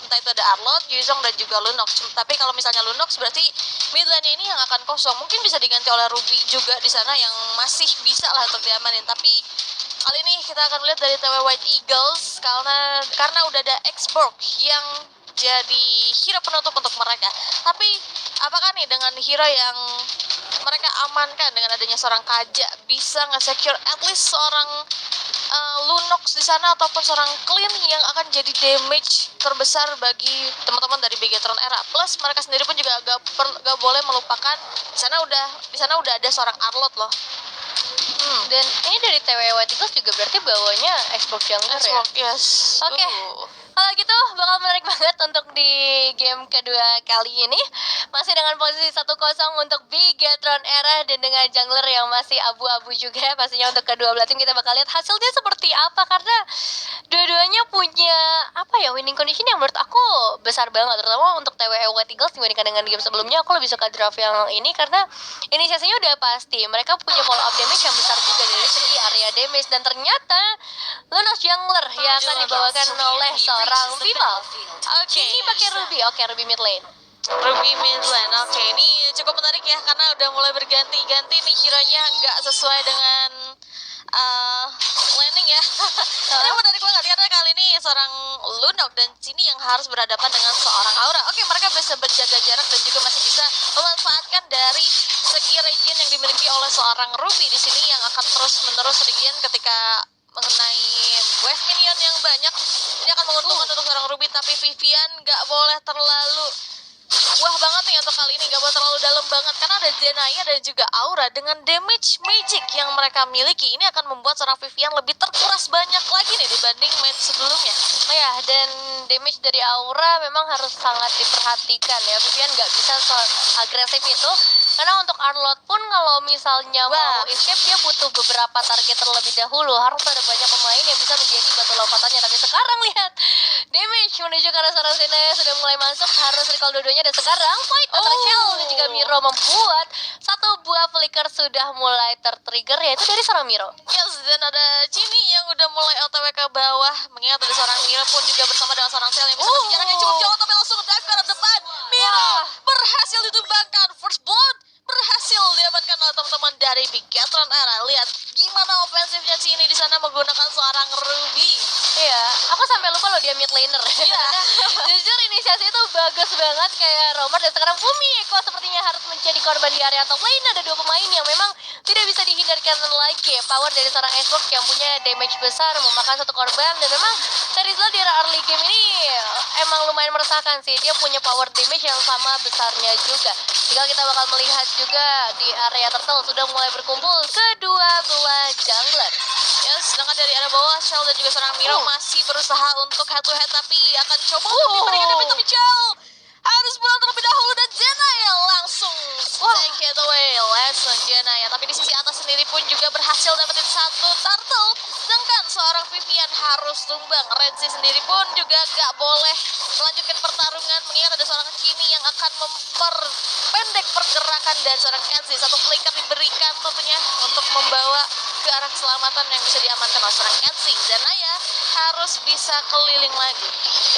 entah itu ada Arlott, Yuzong dan juga Lunox. Tapi kalau misalnya Lunox berarti mid lane ini yang akan kosong. Mungkin bisa diganti oleh Ruby juga di sana yang masih bisa lah untuk diamanin. Tapi kali ini kita akan melihat dari TW White Eagles karena udah ada X-Borg yang jadi hero penutup untuk mereka. Tapi apakah nih dengan hero yang mereka amankan dengan adanya seorang Kaja bisa nge-secure at least seorang Lunox di sana ataupun seorang Clean yang akan jadi damage terbesar bagi teman-teman dari Bigetron Era. Plus mereka sendiri pun juga gak boleh melupakan di sana udah ada seorang Arlott loh. Dan ini dari TW White Eagles juga berarti bawanya Xbox Jungler ya? Yes. Oke. Kalau gitu bakal menarik banget untuk di game kedua kali ini. Masih dengan posisi 1-0 untuk Bigetron Era dan dengan jungler yang masih abu-abu juga. Pastinya untuk kedua belah tim kita bakal lihat hasilnya seperti apa, karena dua-duanya punya winning condition yang menurut aku besar banget, terutama untuk TW White Eagles dibandingkan dengan game sebelumnya. Aku lebih suka draft yang ini karena inisiasinya udah pasti. Mereka punya follow up damage yang besar juga dari segi area damage, dan ternyata Lunox jungler yang akan dibawakan oleh seorang Vimal. Ini pakai Ruby. Oke, Ruby mid lane. Ruby mid lane. Oke, ini cukup menarik ya karena udah mulai berganti-ganti nih hero-nya, nggak sesuai dengan landing ya. Ini menarik banget karena kali ini seorang Lunox dan Cini yang harus berhadapan dengan seorang Aura. Oke, mereka bisa berjaga jarak dan juga masih bisa memanfaatkan dari segi regen yang dimiliki oleh seorang Ruby di sini yang akan terus-menerus regen ketika mengenai wave minion yang banyak. Ini akan menguntungkan untuk seorang Ruby, tapi Vivian nggak boleh terlalu wah banget nih untuk kali ini, gak boleh terlalu dalam banget karena ada Zenaya dan juga Aura. Dengan damage magic yang mereka miliki ini akan membuat seorang Vivian lebih terkuras banyak lagi nih dibanding match sebelumnya. Ya, dan damage dari Aura memang harus sangat diperhatikan ya. Vivian gak bisa agresif itu, karena untuk Arlott pun kalau misalnya mau escape dia butuh beberapa target terlebih dahulu. Harus ada banyak pemain yang bisa menjadi batu lompatannya. Tapi sekarang lihat damage menuju ke arah seorang Zenaya sudah mulai masuk, harus recall dua-duanya. Dan sekarang fight antara Shell dan juga Miro membuat satu buah flicker sudah mulai tertrigger, yaitu dari seorang Miro. Yes, dan ada Cini yang udah mulai OTW ke bawah. Mengingat ada seorang Miro pun juga bersama dengan seorang Shell yang bisa masuk jarak yang cukup jauh, tapi langsung dive ke arah depan. Miro berhasil ditumbangkan. First blood berhasil diamankan oleh teman-teman dari Bigetron Era. Lihat gimana ofensifnya Cini di sana menggunakan seorang Ruby. Iya, aku sampai lupa loh dia mid laner. Iya. Jujur inisiasi itu bagus banget kayak Romer, dan sekarang Fumi Eko sepertinya harus menjadi korban di area top lane. Ada dua pemain yang memang tidak bisa dihindarkan lagi. Power dari seorang Xbox yang punya damage besar memakan satu korban, dan memang Terizla di early game ini emang lumayan meresahkan sih. Dia punya power damage yang sama besarnya juga. Tinggal kita bakal melihat juga di area turtle sudah mulai berkumpul kedua belah jungler. Ya, sedangkan dari arah bawah Shell dan juga seorang Miro masih berusaha untuk head to head, tapi akan coba untuk diberikan, tapi Shell harus pulang terlebih dahulu dan Zenaya langsung take it away. Langsung Zenaya, tapi di sisi atas sendiri pun juga berhasil dapetin satu turtle, sedangkan seorang Vivian harus tumbang. Renzi sendiri pun juga gak boleh melanjutkan pertarungan mengingat ada seorang Cini yang akan memperpendek pergerakan dan seorang Kenzie. Satu flicker diberikan tentunya untuk membawa ke arah keselamatan yang bisa diamankan oleh seorang Kenzie. Zenaya harus bisa keliling lagi.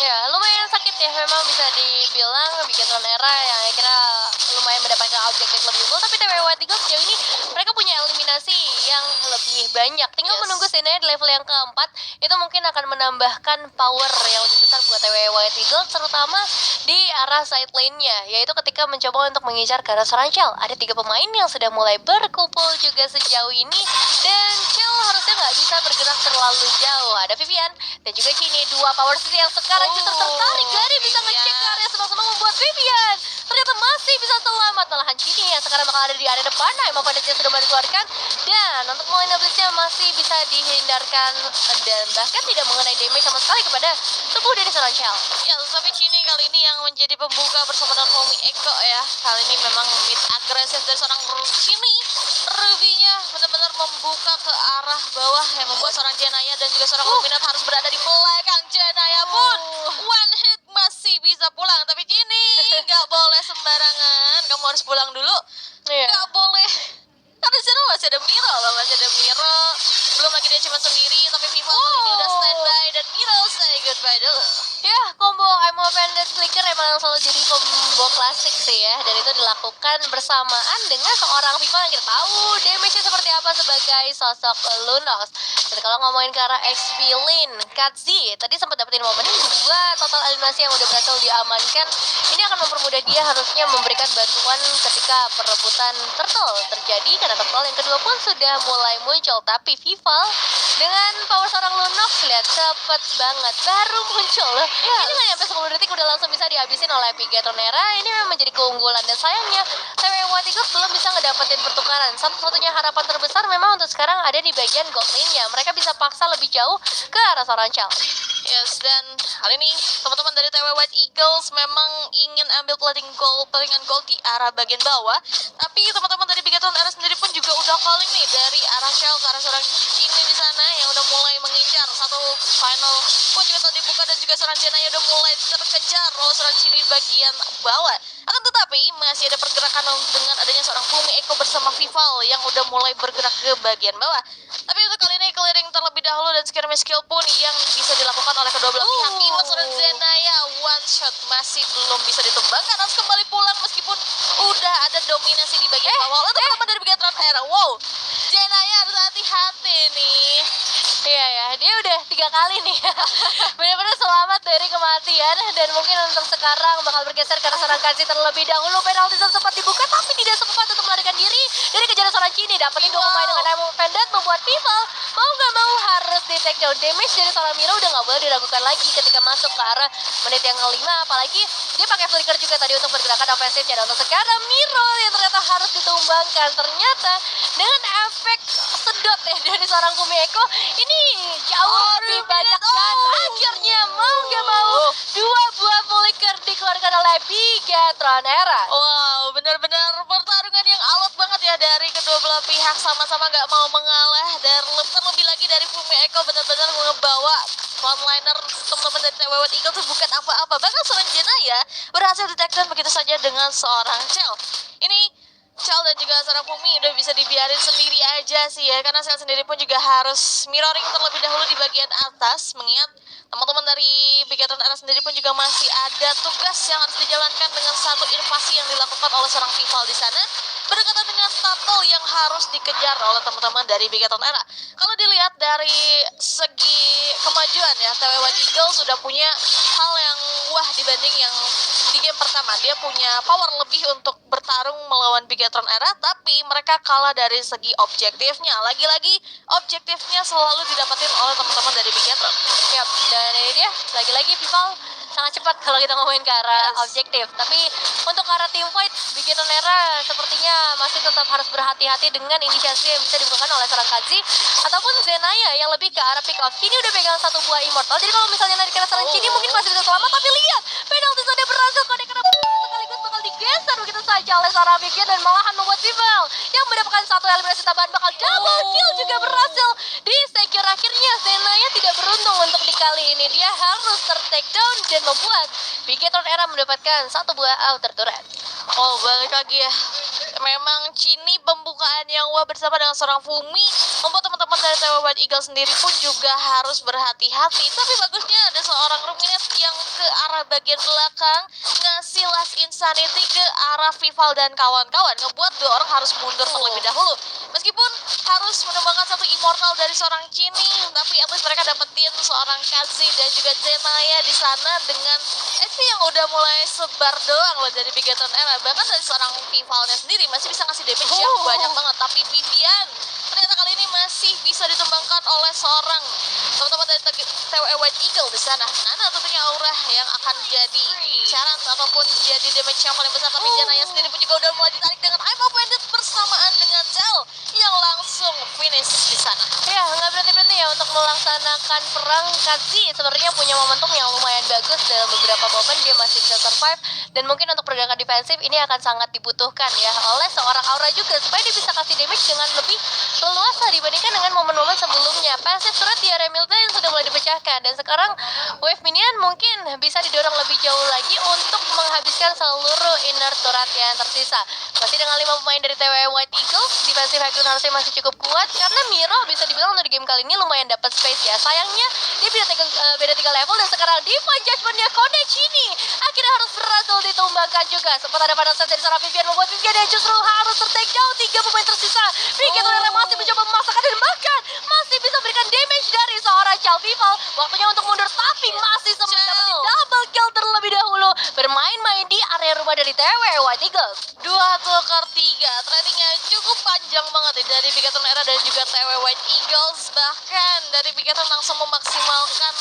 Ya, lumayan sakit ya, memang bisa dibilang Bigetron Era yang akhirnya lumayan mendapatkan objektif lebih unggul. Tapi TW White Eagles sejauh ini mereka punya eliminasi yang lebih banyak. Tinggal menunggu Zenaya di level yang keempat, itu mungkin akan menambahkan power yang lebih besar buat TW White Eagles, terutama di arah side lane-nya, yaitu ketika mencoba untuk mengincar ke arah seorang Shell. Ada 3 pemain yang sudah mulai berkumpul juga sejauh ini, dan Shell harusnya nggak bisa bergerak terlalu jauh. Ada Vivian dan juga Cini, 2 power city yang sekarang justru tertarik dari bisa ngecek ke area senang-senang, membuat Vivian ternyata masih bisa selamat. Malahan Cini yang sekarang bakal ada di area depan. Nah, emang pada sudah mulai dikeluarkan, dan untuk Molina Blitz-nya masih bisa dihindarkan dan bahkan tidak mengenai damage sama sekali kepada tubuh dari seorang Shell. Ya, tapi Cini kali ini yang menjadi pembuka bersama dengan Fumi Eko ya. Kali ini memang mid agresif dari seorang Cini. Ruby-nya benar-benar membuka ke arah bawah yang membuat seorang Zenaya dan juga seorang Luminat harus berada di belakang. Zenaya pun one hit masih bisa pulang, tapi Cini nggak boleh sembarangan. Kamu harus pulang dulu. Nggak boleh. Karena di sana masih ada Miro loh, masih ada Miro. Belum lagi dia cuma sendiri, tapi Viva ini udah standby dan Miro say goodbye dulu. Ya, combo emang selalu jadi combo klasik sih ya, dan itu dilakukan bersamaan dengan seorang Viva yang kita tahu damage-nya seperti apa sebagai sosok Lunox. Dan kalau ngomongin ke arah XP lane, Katzi tadi sempat dapetin momen 2 total eliminasi yang udah berhasil diamankan. Ini akan mempermudah dia harusnya memberikan bantuan ketika perebutan turtle terjadi, karena turtle yang kedua pun sudah mulai muncul. Tapi Viva dengan power seorang Lunox, lihat cepet banget baru muncul loh. Ini nggak nyampe 10 detik udah langsung bisa dihabisin oleh Pigetronera. Ini memang menjadi keunggulan, dan sayangnya TW White Eagles belum bisa ngedapetin pertukaran. Satu-satunya harapan terbesar memang untuk sekarang ada di bagian gold lane-nya. Mereka bisa paksa lebih jauh ke arah seorang Chal. Yes, dan kali ini teman-teman dari TW White Eagles memang ingin ambil platingan gold di arah bagian bawah. Tapi teman-teman dari Bigetron Era sendiri pun juga udah calling nih dari arah Shell ke arah seorang Cini di sana yang udah mulai mengincar satu final pun juga telah dibuka, dan juga seorang Jenaya udah mulai terkejar oleh seorang Cini di bagian bawah. Akan tetapi masih ada pergerakan dengan adanya seorang Fumi Eko bersama Vival yang udah mulai bergerak ke bagian bawah. Tapi untuk kali ini clearing terlebih dahulu dan skirmish skill pun yang bisa dilakukan oleh kedua belah pihak. Iwan seorang Zenaya one shot masih belum bisa ditumbangkan, harus kembali pulang meskipun udah ada dominasi di bagian bawah oleh teman-teman dari Bigetron Era. Wow, Zenaya harus hati-hati nih. Iya ya, dia udah 3 kali nih benar-benar selamat dari kematian, dan mungkin untuk sekarang bakal bergeser ke arah seorang Katzi terlebih dahulu. Penalti sempat dibuka tapi tidak sempat untuk melarikan diri dari kejaran seorang Cini. Dapetin 2 pemain dengan Emo Pendant membuat Vival mau gak mau harus di take down. Damage dari seorang Miro udah gak boleh diragukan lagi ketika masuk ke arah menit yang ke-5, apalagi dia pakai flicker juga tadi untuk pergerakan ofensifnya. Dan untuk sekarang Miro yang ternyata harus ditumbangkan, ternyata dengan efek sedot ya dari seorang Fumi Eko ini jauh lebih banyak, dan akhirnya mau gak mau 2 buah flicker dikeluarkan oleh Bigetron Era. Wow, benar-benar pertarungan yang alot banget ya dari kedua belah pihak, sama-sama nggak mau mengalah, dan terlebih lagi dari Fumi Eko benar-benar ngebawa frontliner teman-teman dari TW White Eagles itu bukan apa-apa. Bahkan seorang Jenaya berhasil di take down begitu saja dengan seorang Chel. Ini Chel dan juga seorang Fumi udah bisa dibiarin sendiri aja sih ya, karena Chel sendiri pun juga harus mirroring terlebih dahulu di bagian atas, mengingat teman-teman dari Bigetron Era sendiri pun juga masih ada tugas yang harus dijalankan dengan satu invasi yang dilakukan oleh seorang Vival di sana, berdekatan dengan turtle yang harus dikejar oleh teman-teman dari Bigetron Era. Kalau dilihat dari segi kemajuan ya, TW White Eagles sudah punya hal yang wah dibanding yang di game pertama. Dia punya power lebih untuk bertarung melawan Bigetron Era, tapi mereka kalah dari segi objektifnya. Lagi-lagi objektifnya selalu didapatin oleh teman-teman dari Bigetron. Yap, dan ini dia lagi-lagi Vival sangat cepat kalau kita ngomongin ke arah objektif. Tapi untuk ke arah team fight, Bigetron Era sepertinya masih tetap harus berhati-hati dengan inisiasi yang bisa dibutuhkan oleh seorang Katzi ataupun Zenaya yang lebih ke arah pick off. Cini udah pegang 1 buah immortal, jadi kalau misalnya nanti kena seorang Cini mungkin masih bisa selamat. Tapi lihat, penalti sudah berhasil connect karena sekaligus bakal digeser begitu saja oleh seorang Biget, dan malahan membuat Vival yang mendapatkan 1 eliminasi tambahan bakal double kill juga berhasil di secure. Akhirnya Zenaya tidak beruntung untuk di kali ini, dia harus ter-take down dan membuat Bigetron Era mendapatkan 1 buah outer turret. Oh, balik lagi ya. Memang Cini pembukaan yang wah bersama dengan seorang Fumi membuat teman-teman dari TW White Eagles sendiri pun juga harus berhati-hati. Tapi bagusnya ada seorang Ruminet yang ke arah bagian belakang ngasih last insanity ke arah Vival dan kawan-kawan, ngebuat 2 orang harus mundur terlebih dahulu. Meskipun harus menumbangkan 1 immortal dari seorang Cini, tapi at least mereka dapetin seorang Katzi dan juga Zenaya di sana dengan XP yang udah mulai sebar doang loh dari Bigetron Era. Bahkan dari seorang Vivalnya sendiri masih bisa ngasih damage yang banyak banget, tapi Vivian ternyata kali ini masih bisa ditumbangkan oleh seorang teman-teman dari TW White Eagle di sana. Nana tentunya Aura yang akan jadi syarat ataupun jadi damage yang paling besar, tapi Janaya sendiri pun juga udah mulai ditarik dengan I'm Offended bersamaan dengan Cell yang langsung finish di sana. Ya, nggak berhenti-berhenti ya untuk melaksanakan perang. Katzi sebenarnya punya momentum yang lumayan bagus dalam beberapa momen, dia masih bisa survive, dan mungkin untuk pergerakan defensif ini akan sangat dibutuhkan ya oleh seorang Aura juga, supaya dia bisa kasih damage dengan lebih leluasa dibandingkan dengan momen-momen sebelumnya. Passive turret di area Milta yang sudah mulai dipecahkan, dan sekarang wave minion mungkin bisa didorong lebih jauh lagi untuk menghabiskan seluruh inner turret yang tersisa. Masih dengan 5 pemain dari TW White Eagles, defensive high ground harusnya masih cukup kuat karena Miro bisa dibilang untuk di game kali ini lumayan dapat space ya. Sayangnya dia beda 3 level, dan sekarang Divine Judgment-nya Kone Cini akhirnya harus ditumbangkan juga. Sempat ada pada saat dari seorang Vivian membuat Vivian yang justru harus ter-take down 3 pemain tersisa. Vivian masih mencoba memaksakan dan bahkan masih bisa berikan damage dari seorang Chalvival. Waktunya untuk mundur tapi masih sempat dapetin double kill terlebih dahulu. Bermain-main di area rumah dari TW White Eagles. 2 tukar 3, tradingnya cukup panjang banget ya dari Bigatron Era dan juga TW White Eagles. Bahkan dari Bigatron langsung memaksimalkan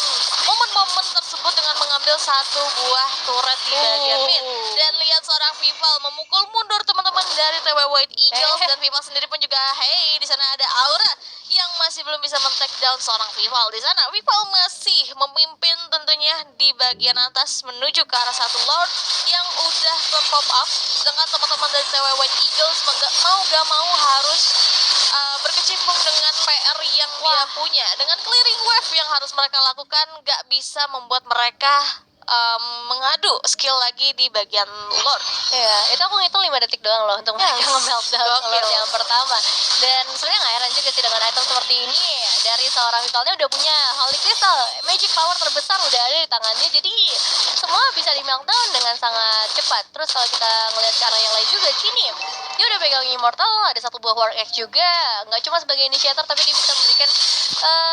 momen-momen tersebut dengan mengambil satu buah turret di bagian mid. Dan lihat seorang Vival memukul mundur teman-teman dari TW White Eagles dan Vival sendiri pun juga di sana ada Aura yang masih belum bisa men-take down seorang Vival. Di sana Vival masih memimpin tentunya di bagian atas menuju ke arah satu Lord yang udah pop up, sedangkan teman-teman dari TW White Eagles mau gak mau harus berkecimpung dengan PR yang dia punya. Dengan clearing wave yang harus mereka lakukan, gak bisa membuat mereka mengadu skill lagi di bagian Lord. Iya, itu aku ngitung 5 detik doang loh untuk mereka nge-meltdown Lord yang pertama. Dan sebenarnya gak heran juga sih dengan item seperti ini. Dari seorang Vivalnya udah punya Holy Crystal, magic power terbesar udah ada di tangannya. Jadi semua bisa di-meltdown dengan sangat cepat. Terus kalau kita ngeliat ke arah yang lain juga, Genie dia udah pegang Immortal, ada satu buah War Axe juga. Nggak cuma sebagai initiator, tapi dia bisa memberikan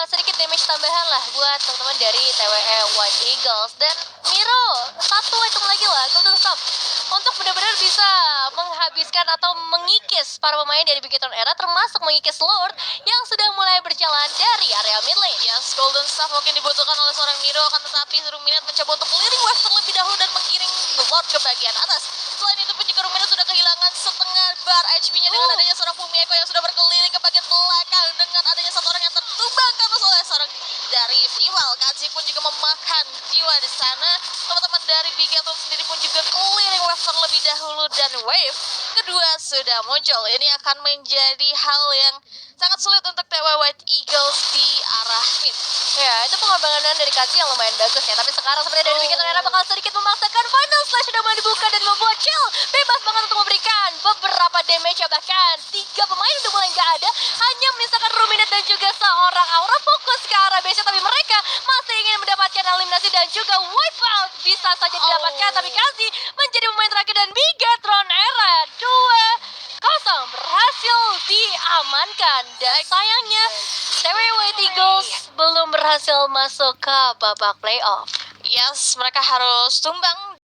sedikit damage tambahan lah buat teman-teman dari TWE White Eagles. Dan Miro, satu item lagi lah, Golden Staff, untuk benar-benar bisa menghabiskan atau mengikis para pemain dari Bigatron Era, termasuk mengikis Lord yang sudah mulai berjalan dari area mid lane. Yes, Golden Staff mungkin dibutuhkan oleh seorang Miro, akan tetapi Ruminat mencoba untuk clearing wave terlebih dahulu dan menggiring Lord ke bagian atas. Selain itu pun juga Ruminat sudah kehilangan setengah bar HP-nya dengan adanya seorang Fumieko yang sudah berkeliling ke bagian belakang, dengan adanya satu orang yang tertumbangkan oleh seorang dari Vival. Kazi pun juga memakan jiwa di sana. Teman-teman dari Bigatron sendiri pun juga clearing wave terlebih dahulu dan wave kedua sudah muncul. Ini akan menjadi hal yang sangat sulit untuk TW White Eagles di arah mid. Ya, itu pengembangan dari Kazi yang lumayan bagus ya. Tapi sekarang sebenarnya dari Bigatron Era bakal sedikit memaksakan final slash sudah mulai dibuka dan membuat Chill bebas banget untuk memberikan beberapa damage ya. Bahkan 3 pemain udah mulai nggak ada, hanya menyisakan Ruminat dan juga seorang Aura fokus ke arah base, tapi mereka masih ingin mendapatkan eliminasi dan juga wipe out bisa saja didapatkan. Tapi Kazi menjadi pemain terakhir dan Bigatron Era 2-0 berhasil diamankan. Dan sayangnya TW White Eagles belum berhasil masuk ke babak playoff. Yes, mereka harus tumbang